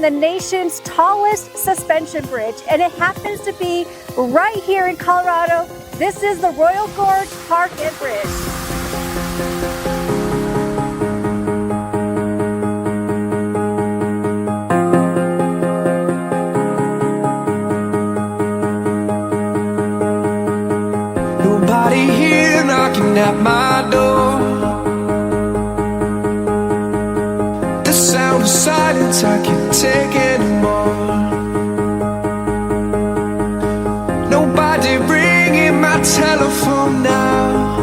the nation's tallest suspension bridge, and it happens to be right here in Colorado. This is the Royal Gorge Park and Bridge. Nobody here knocking at my door. The sound of silence I can't take anymore. Nobody ringing my telephone now.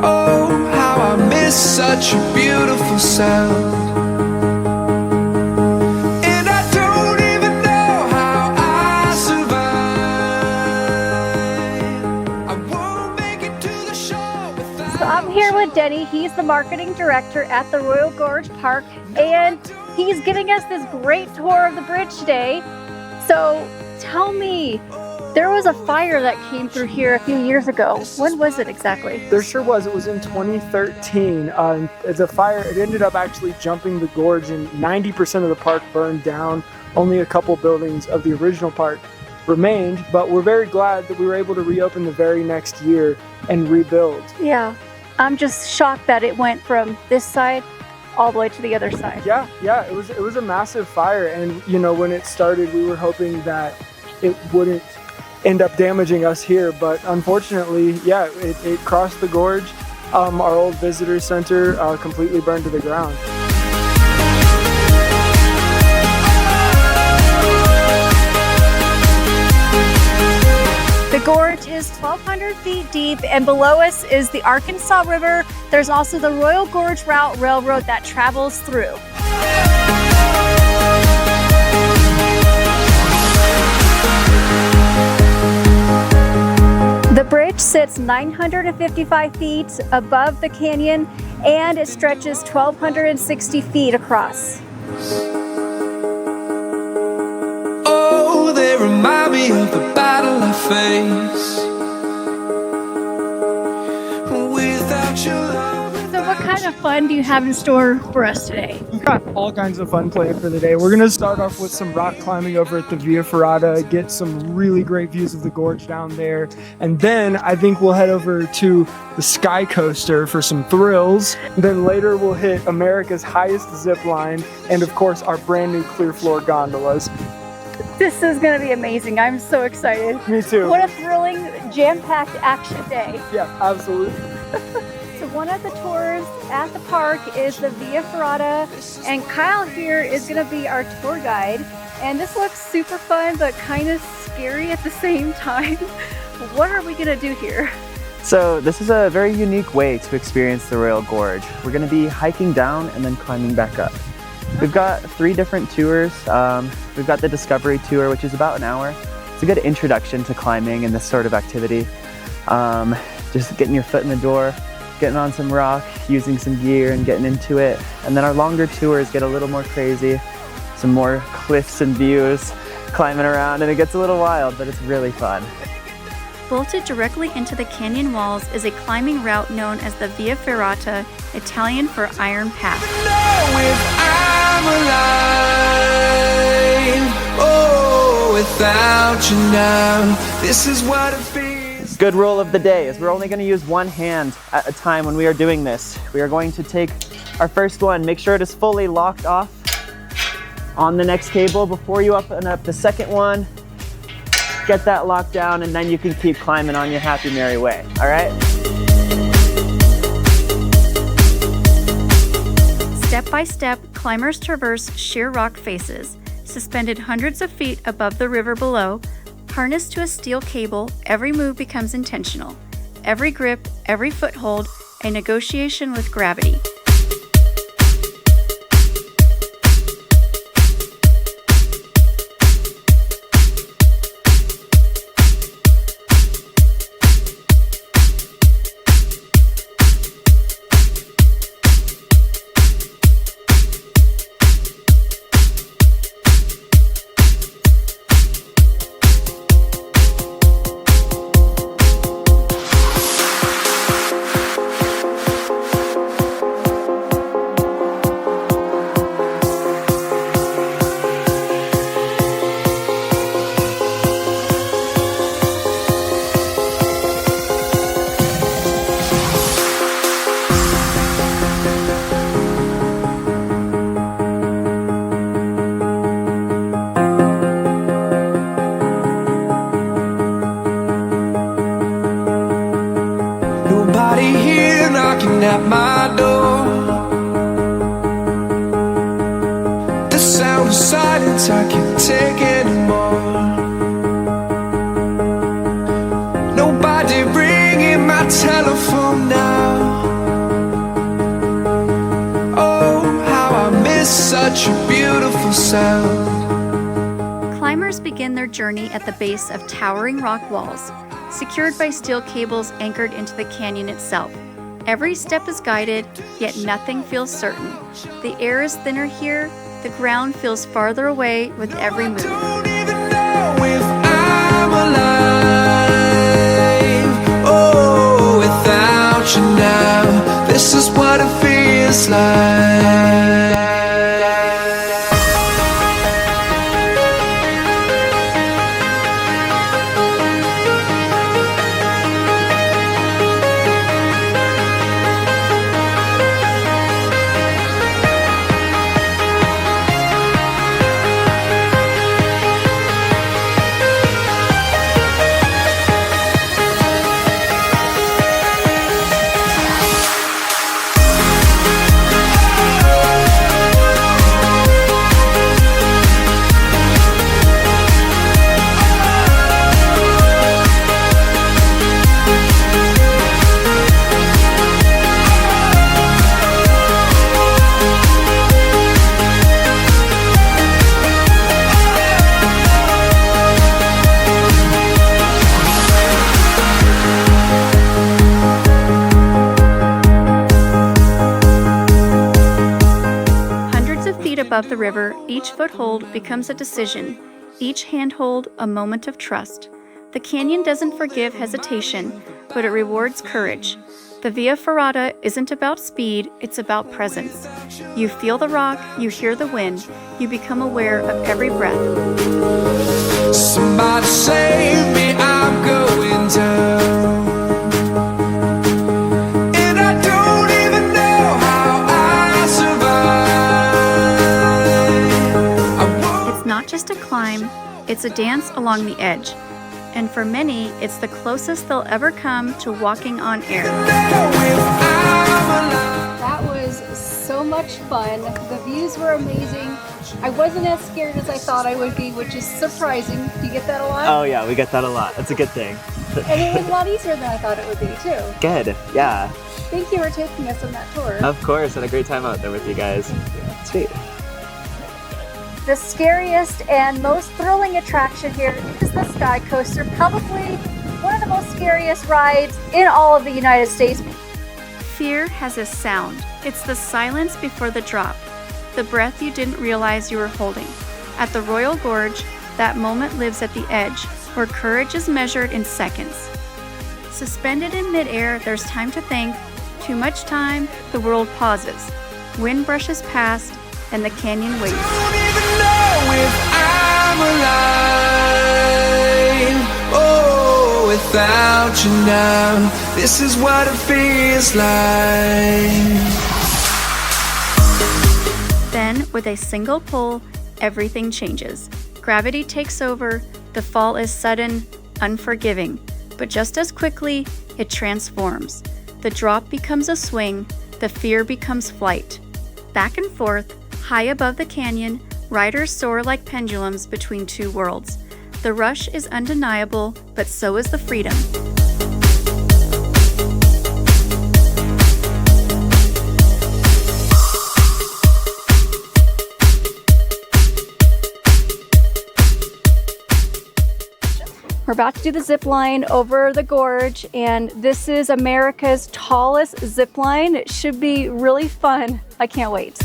Oh, how I miss such a beautiful sound. I'm here with Denny. He's the marketing director at the Royal Gorge Park, and he's giving us this great tour of the bridge today. So tell me, there was a fire that came through here a few years ago. When was it exactly? There sure was. It was in 2013. The fire, it ended up actually jumping the gorge, and 90% of the park burned down. Only a couple buildings of the original park remained, but we're very glad that we were able to reopen the very next year and rebuild. Yeah. I'm just shocked that it went from this side all the way to the other side. Yeah, it was a massive fire, and you know, when it started, we were hoping that it wouldn't end up damaging us here, but unfortunately, yeah, it crossed the gorge. Our old visitor center completely burned to the ground. The gorge is 1,200 feet deep, and below us is the Arkansas River. There's also the Royal Gorge Route Railroad that travels through. The bridge sits 955 feet above the canyon, and it stretches 1,260 feet across. Oh, they remind me of the battle I face. Without your love. So what kind of fun do you have in store for us today? We've got all kinds of fun planned for the day. We're gonna start off with some rock climbing over at the Via Ferrata, get some really great views of the gorge down there. And then I think we'll head over to the Skycoaster for some thrills. Then later we'll hit America's highest zip line, and of course our brand new clear floor gondolas. This is going to be amazing. I'm so excited. Me too. What a thrilling, jam-packed action day. Yeah, absolutely. So one of the tours at the park is the Via Ferrata, and Kyle here is going to be our tour guide. And this looks super fun, but kind of scary at the same time. What are we going to do here? So this is a very unique way to experience the Royal Gorge. We're going to be hiking down and then climbing back up. We've got 3 different tours. We've got the Discovery Tour, which is about an hour. It's a good introduction to climbing and this sort of activity. Just getting your foot in the door, getting on some rock, using some gear and getting into it. And then our longer tours get a little more crazy, some more cliffs and views, climbing around, and it gets a little wild, but it's really fun. Bolted directly into the canyon walls is a climbing route known as the Via Ferrata, Italian for Iron Path. I'm alive. Oh, without you now, this is what it feels. Good rule of the day is we're only going to use one hand at a time when we are doing this. We are going to take our first one, make sure it is fully locked off on the next cable before you open up the second one. Get that locked down, and then you can keep climbing on your happy merry way, all right? Step by step, climbers traverse sheer rock faces, suspended hundreds of feet above the river below. Harnessed to a steel cable, every move becomes intentional. Every grip, every foothold, a negotiation with gravity. sound of silence, I can't take anymore. Nobody ringing my telephone now. Oh, how I miss such a beautiful sound. Climbers begin their journey at the base of towering rock walls, secured by steel cables anchored into the canyon itself. Every step is guided, yet nothing feels certain. The air is thinner here, the ground feels farther away with every move. Don't even know if I'm alive. Oh, without you now, this is what it feels like. Above the river, each foothold becomes a decision, each handhold a moment of trust. The canyon doesn't forgive hesitation, but it rewards courage. The Via Ferrata isn't about speed, it's about presence. You feel the rock, you hear the wind, you become aware of every breath. Somebody save me, I'm going down. Just a climb, it's a dance along the edge. And for many, it's the closest they'll ever come to walking on air. That was so much fun. The views were amazing. I wasn't as scared as I thought I would be, which is surprising. Do you get that a lot? Oh yeah, we get that a lot. That's a good thing. And it was a lot easier than I thought it would be too. Good, yeah. Thank you for taking us on that tour. Of course, had a great time out there with you guys. Sweet. The scariest and most thrilling attraction here is the Skycoaster, probably one of the most scariest rides in all of the United States. Fear has a sound. It's the silence before the drop, the breath you didn't realize you were holding. At the Royal Gorge, that moment lives at the edge, where courage is measured in seconds. Suspended in midair, there's time to think. Too much time, the world pauses. Wind brushes past, and the canyon waits. Don't even know if I'm alive. Oh, without you now, this is what it feels like. Then, with a single pull, everything changes. Gravity takes over, the fall is sudden, unforgiving, but just as quickly, it transforms. The drop becomes a swing, the fear becomes flight. Back and forth, high above the canyon, riders soar like pendulums between two worlds. The rush is undeniable, but so is the freedom. We're about to do the zip line over the gorge, and this is America's tallest zip line. It should be really fun. I can't wait.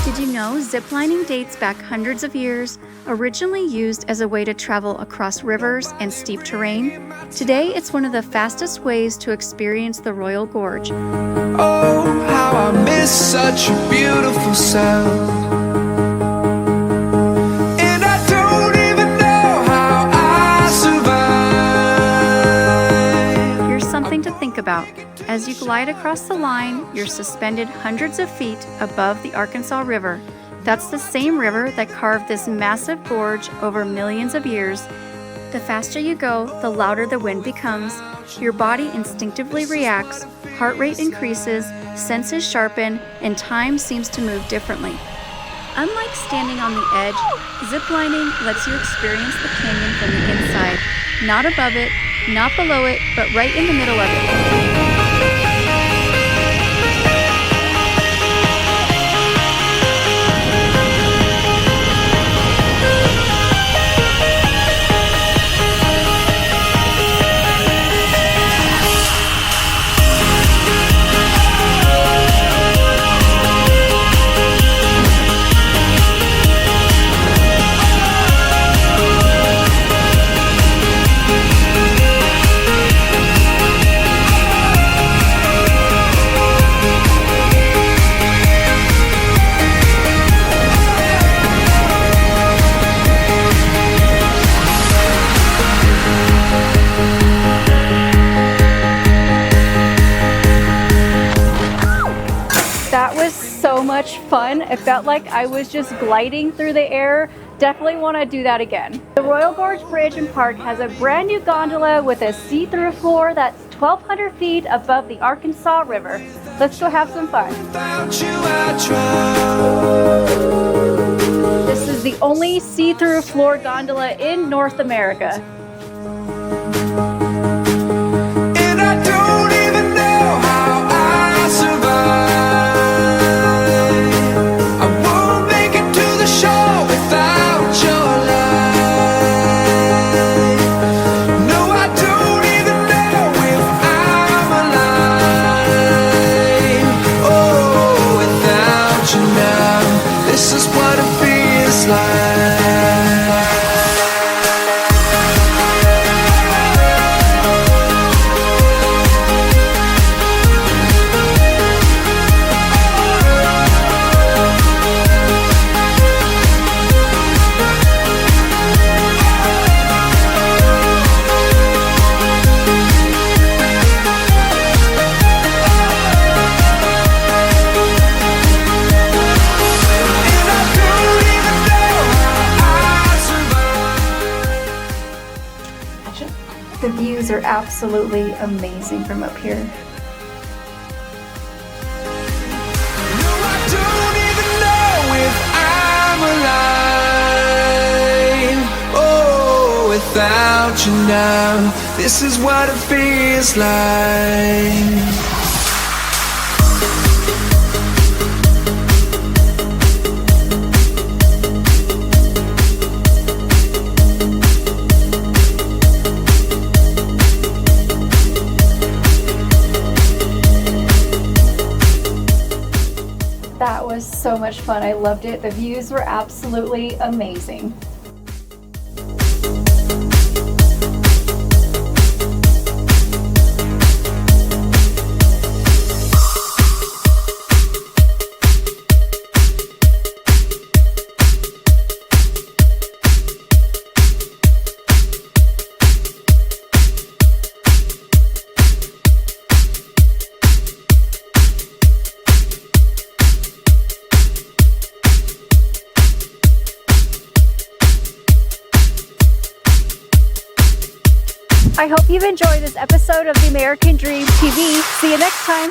Did you know ziplining dates back hundreds of years, originally used as a way to travel across rivers and steep terrain? Today, it's one of the fastest ways to experience the Royal Gorge. Oh, how I miss such a beautiful sound. And I don't even know how I survive. Here's something to think about. As you glide across the line, you're suspended hundreds of feet above the Arkansas River. That's the same river that carved this massive gorge over millions of years The faster you go, the louder the wind becomes. Your body instinctively reacts, heart rate increases, senses sharpen, and time seems to move differently. Unlike standing on the edge, ziplining lets you experience the canyon from the inside. Not above it, not below it, but right in the middle of it. That was so much fun. It felt like I was just gliding through the air. Definitely want to do that again. The Royal Gorge Bridge and Park has a brand new gondola with a see-through floor that's 1,200 feet above the Arkansas River. Let's go have some fun. This is the only see-through floor gondola in North America. And I don't even know how I survive. I won't make it to the shore without your light. No, I don't even know if I'm alive. Oh, without you now, this is what it feels like. The views are absolutely amazing from up here. No, I don't even know if I'm alive. Oh, without you now, this is what it feels like. That was so much fun. I loved it. The views were absolutely amazing. I hope you've enjoyed this episode of the American Dream TV. See you next time.